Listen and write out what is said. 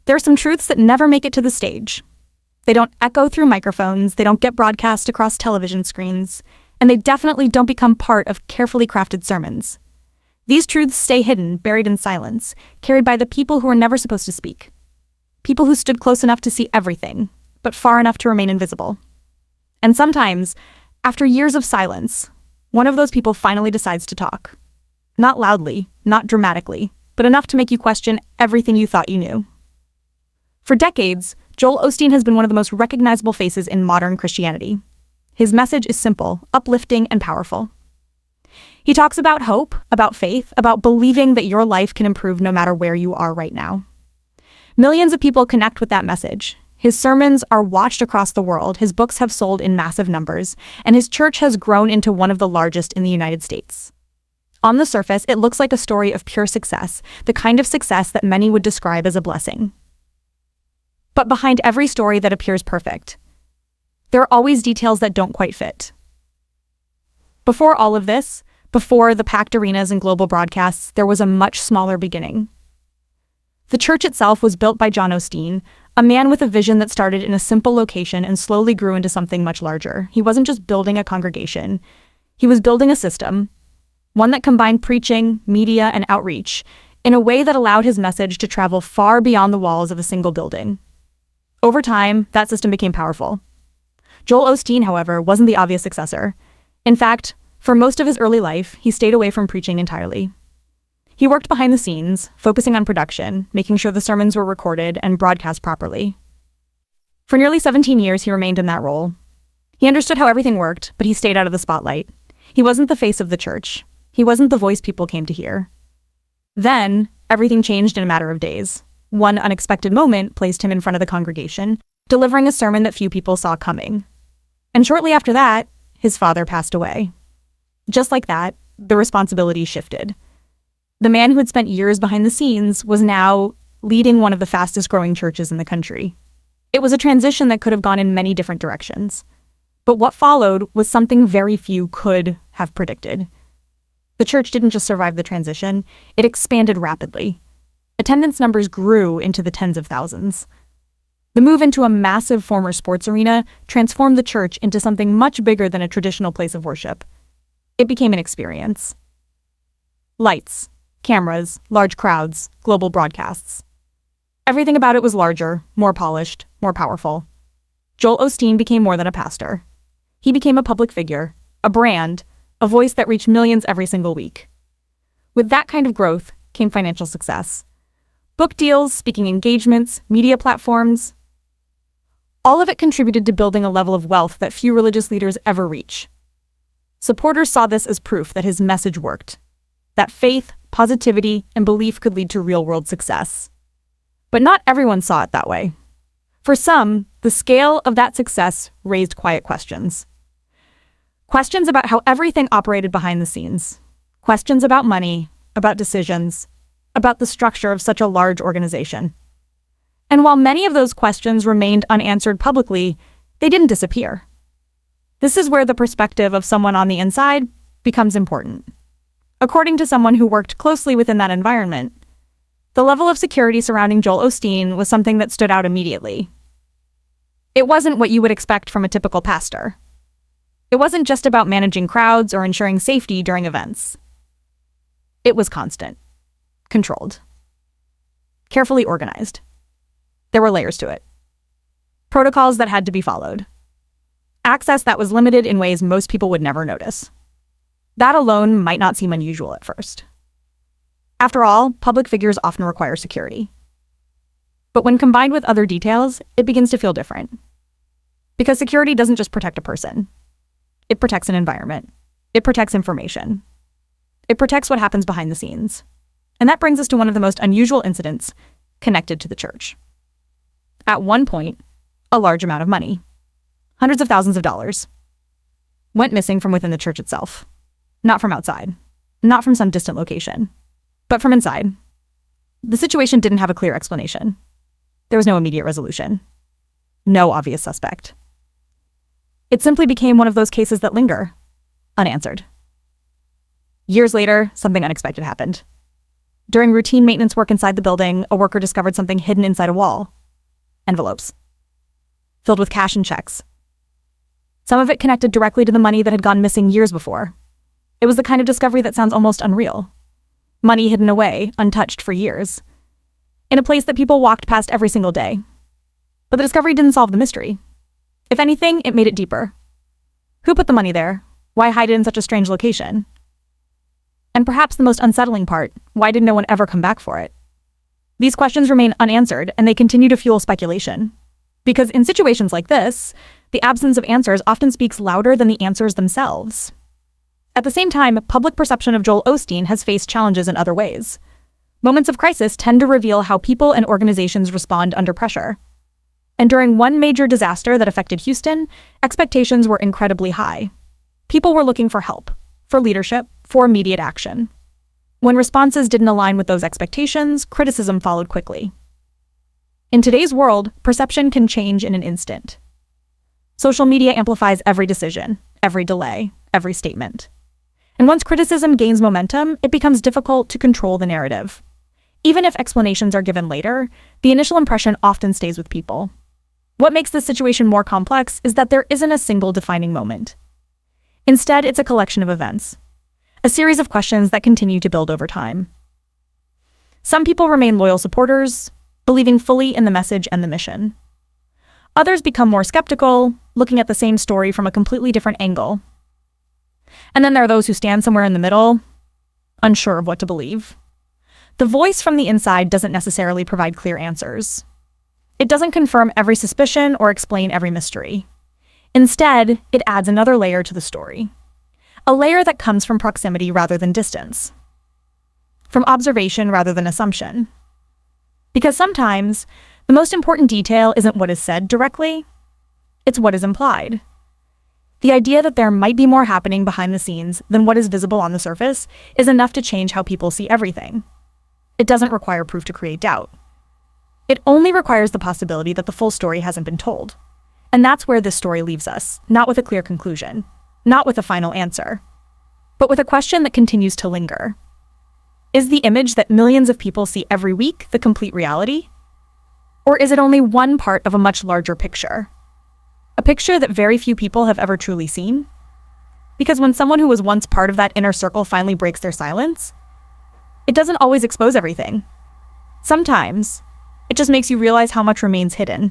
There are some truths that never make it to the stage. They don't echo through microphones, they don't get broadcast across television screens, and they definitely don't become part of carefully crafted sermons. These truths stay hidden, buried in silence, carried by the people who were never supposed to speak. People who stood close enough to see everything, but far enough to remain invisible. And sometimes, after years of silence, one of those people finally decides to talk. Not loudly, not dramatically, but enough to make you question everything you thought you knew. For decades, Joel Osteen has been one of the most recognizable faces in modern Christianity. His message is simple, uplifting, and powerful. He talks about hope, about faith, about believing that your life can improve no matter where you are right now. Millions of people connect with that message. His sermons are watched across the world, his books have sold in massive numbers, and his church has grown into one of the largest in the United States. On the surface, it looks like a story of pure success, the kind of success that many would describe as a blessing. But behind every story that appears perfect, there are always details that don't quite fit. Before all of this, before the packed arenas and global broadcasts, there was a much smaller beginning. The church itself was built by John Osteen, a man with a vision that started in a simple location and slowly grew into something much larger. He wasn't just building a congregation. He was building a system, one that combined preaching, media, and outreach in a way that allowed his message to travel far beyond the walls of a single building. Over time, that system became powerful. Joel Osteen, however, wasn't the obvious successor. In fact, for most of his early life, he stayed away from preaching entirely. He worked behind the scenes, focusing on production, making sure the sermons were recorded and broadcast properly. For nearly 17 years, he remained in that role. He understood how everything worked, but he stayed out of the spotlight. He wasn't the face of the church. He wasn't the voice people came to hear. Then, everything changed in a matter of days. One unexpected moment placed him in front of the congregation, delivering a sermon that few people saw coming. And shortly after that, his father passed away. Just like that, the responsibility shifted. The man who had spent years behind the scenes was now leading one of the fastest growing churches in the country. It was a transition that could have gone in many different directions. But what followed was something very few could have predicted. The church didn't just survive the transition, it expanded rapidly. Attendance numbers grew into the tens of thousands. The move into a massive former sports arena transformed the church into something much bigger than a traditional place of worship. It became an experience. Lights, cameras, large crowds, global broadcasts. Everything about it was larger, more polished, more powerful. Joel Osteen became more than a pastor. He became a public figure, a brand, a voice that reached millions every single week. With that kind of growth came financial success. Book deals, speaking engagements, media platforms. All of it contributed to building a level of wealth that few religious leaders ever reach. Supporters saw this as proof that his message worked, that faith, positivity, and belief could lead to real-world success. But not everyone saw it that way. For some, the scale of that success raised quiet questions. Questions about how everything operated behind the scenes. Questions about money, about decisions, about the structure of such a large organization. And while many of those questions remained unanswered publicly, they didn't disappear. This is where the perspective of someone on the inside becomes important. According to someone who worked closely within that environment, the level of security surrounding Joel Osteen was something that stood out immediately. It wasn't what you would expect from a typical pastor. It wasn't just about managing crowds or ensuring safety during events. It was constant, controlled, carefully organized. There were layers to it. Protocols that had to be followed. Access that was limited in ways most people would never notice. That alone might not seem unusual at first. After all, public figures often require security. But when combined with other details, it begins to feel different. Because security doesn't just protect a person. It protects an environment. It protects information. It protects what happens behind the scenes. And that brings us to one of the most unusual incidents connected to the church. At one point, a large amount of money, hundreds of thousands of dollars, went missing from within the church itself. Not from outside, not from some distant location, but from inside. The situation didn't have a clear explanation. There was no immediate resolution. No obvious suspect. It simply became one of those cases that linger, unanswered. Years later, something unexpected happened. During routine maintenance work inside the building, a worker discovered something hidden inside a wall. Envelopes. Filled with cash and checks. Some of it connected directly to the money that had gone missing years before. It was the kind of discovery that sounds almost unreal. Money hidden away, untouched for years. In a place that people walked past every single day. But the discovery didn't solve the mystery. If anything, it made it deeper. Who put the money there? Why hide it in such a strange location? And perhaps the most unsettling part, why did no one ever come back for it? These questions remain unanswered, and they continue to fuel speculation. Because in situations like this, the absence of answers often speaks louder than the answers themselves. At the same time, public perception of Joel Osteen has faced challenges in other ways. Moments of crisis tend to reveal how people and organizations respond under pressure. And during one major disaster that affected Houston, expectations were incredibly high. People were looking for help, for leadership, for immediate action. When responses didn't align with those expectations, criticism followed quickly. In today's world, perception can change in an instant. Social media amplifies every decision, every delay, every statement. And once criticism gains momentum, it becomes difficult to control the narrative. Even if explanations are given later, the initial impression often stays with people. What makes this situation more complex is that there isn't a single defining moment. Instead, it's a collection of events, a series of questions that continue to build over time. Some people remain loyal supporters, believing fully in the message and the mission. Others become more skeptical, looking at the same story from a completely different angle. And then there are those who stand somewhere in the middle, unsure of what to believe. The voice from the inside doesn't necessarily provide clear answers. It doesn't confirm every suspicion or explain every mystery. Instead, it adds another layer to the story. A layer that comes from proximity rather than distance. From observation rather than assumption. Because sometimes, the most important detail isn't what is said directly, it's what is implied. The idea that there might be more happening behind the scenes than what is visible on the surface is enough to change how people see everything. It doesn't require proof to create doubt. It only requires the possibility that the full story hasn't been told. And that's where this story leaves us, not with a clear conclusion, not with a final answer, but with a question that continues to linger. Is the image that millions of people see every week the complete reality? Or is it only one part of a much larger picture? A picture that very few people have ever truly seen? Because when someone who was once part of that inner circle finally breaks their silence, it doesn't always expose everything. Sometimes, it just makes you realize how much remains hidden.